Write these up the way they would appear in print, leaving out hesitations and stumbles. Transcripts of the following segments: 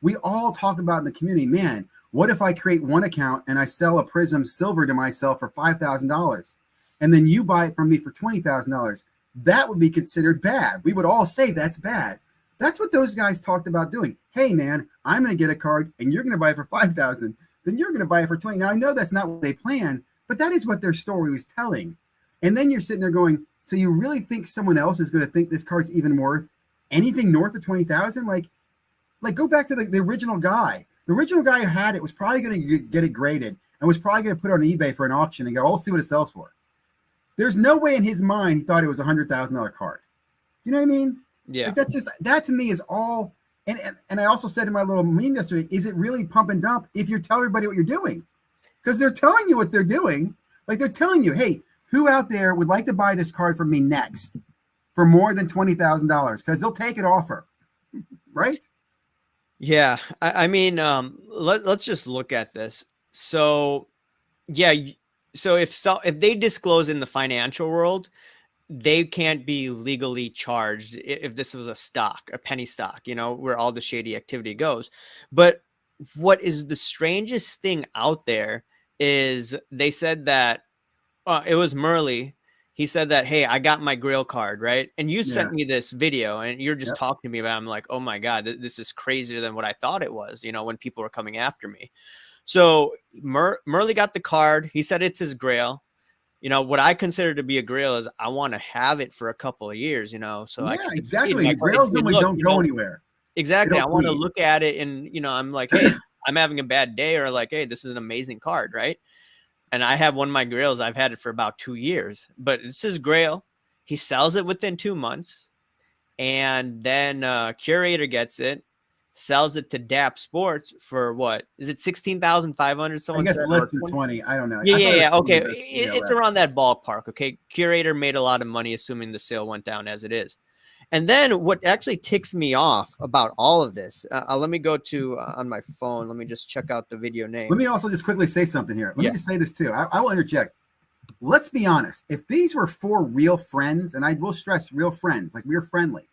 we all talk about in the community, man, what if I create one account and I sell a Prism Silver to myself for $5,000 and then you buy it from me for $20,000? That would be considered bad. We would all say that's bad. That's what those guys talked about doing. Hey, man, I'm going to get a card and you're going to buy it for $5,000. Then you're going to buy it for $20,000. Now, I know that's not what they planned, but that is what their story was telling. And then you're sitting there going, so you really think someone else is going to think this card's even worth anything north of $20,000? Like go back to the original guy. The original guy who had it was probably going to get it graded and was probably going to put it on eBay for an auction and go, "I'll see what it sells for." There's no way in his mind he thought it was a $100,000 card. Do you know what I mean? Yeah. Like that to me is all. And I also said in my little meme yesterday, is it really pump and dump if you tell everybody what you're doing? Because they're telling you what they're doing. Like they're telling you, hey, who out there would like to buy this card from me next for more than $20,000? Because they'll take an offer, right? Yeah. I mean, let's just look at this. So, yeah. So if they disclose in the financial world, they can't be legally charged if this was a penny stock, where all the shady activity goes. But what is the strangest thing out there is they said that it was Murley. He said that, hey, I got my Grail card, right? And you sent me this video and you're just talking to me about it. I'm like, oh my God, this is crazier than what I thought it was, when people were coming after me. So Murley got the card. He said it's his Grail. What I consider to be a Grail is I want to have it for a couple of years, so I can exactly. Grails normally don't go anywhere. Exactly. I want to look at it and, I'm like, hey, I'm having a bad day, or like, hey, this is an amazing card, right? And I have one of my Grails. I've had it for about 2 years, but it's his Grail. He sells it within 2 months. And then Curator gets it, sells it to DAP Sports for what? Is it 16,500? Someone said less than 20. I don't know. Yeah. Okay. It's around that ballpark. Okay. Curator made a lot of money, assuming the sale went down as it is. And then what actually ticks me off about all of this, let me go to on my phone. Let me just check out the video name. Let me also just quickly say something here. Let me just say this too. I will interject. Let's be honest. If these were 4 real friends, and I will stress real friends, like we were friendly,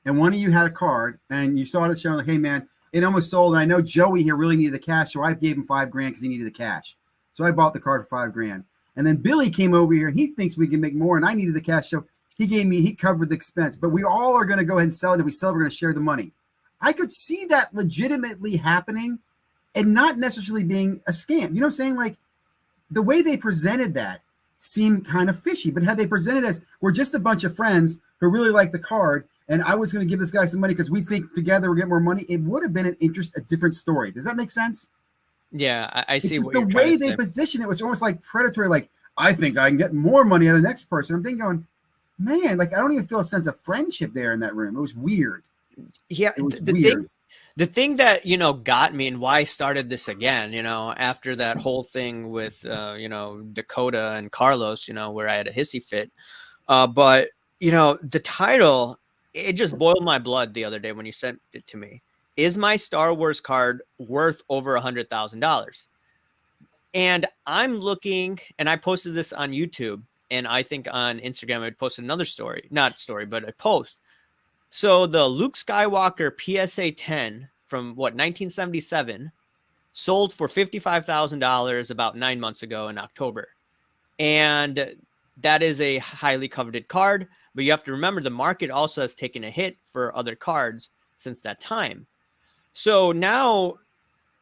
and one of you had a card and you saw it showing like, hey man, it almost sold. And I know Joey here really needed the cash. So I gave him $5,000 because he needed the cash. So I bought the card for $5,000. And then Billy came over here and he thinks we can make more. And I needed the cash. So he covered the expense, but we all are going to go ahead and sell it. If we sell it, we're going to share the money. I could see that legitimately happening and not necessarily being a scam. You know what I'm saying? Like the way they presented that seemed kind of fishy, but had they presented as we're just a bunch of friends who really like the card and I was going to give this guy some money because we think together we'll get more money, it would have been a different story. Does that make sense? Yeah, I see. It's just the way they position it was almost like predatory. Like, I think I can get more money out of the next person. I'm thinking going, man, like I don't even feel a sense of friendship there in that room. It was weird. Yeah, it was weird. The thing that, got me and why I started this again, after that whole thing with, Dakota and Carlos, where I had a hissy fit. But, the title, it just boiled my blood the other day when you sent it to me. Is my Star Wars card worth over $100,000? And I'm looking, and I posted this on YouTube, and I think on Instagram I posted another but a post. So the Luke Skywalker PSA 10 from 1977 sold for $55,000 about 9 months ago in October. And that is a highly coveted card, but you have to remember the market also has taken a hit for other cards since that time. So now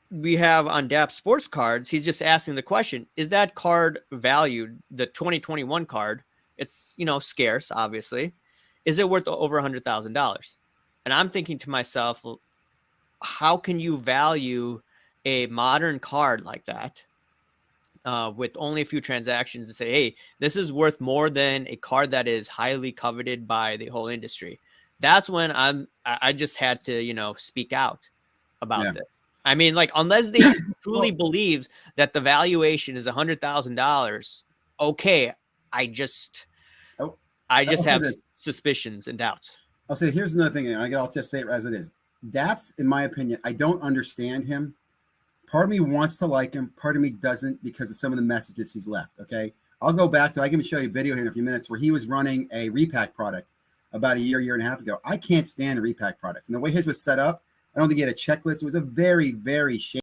we have on DAP Sports Cards, he's just asking the question, is that card valued, the 2021 card? It's, scarce, obviously. Is it worth over $100,000? And I'm thinking to myself, well, how can you value a modern card like that with only a few transactions to say, hey, this is worth more than a card that is highly coveted by the whole industry? That's when I just had to, speak out about this. I mean, like, unless they truly believes that the valuation is $100,000, okay, I just have suspicions and doubts. I'll say, here's another thing. I'll just say it as it is. Daps, in my opinion, I don't understand him. Part of me wants to like him. Part of me doesn't because of some of the messages he's left. Okay. I'll go back to, I can show you a video here in a few minutes where he was running a repack product about a year and a half ago. I can't stand the repack products. And the way his was set up, I don't think he had a checklist. It was a very, very shady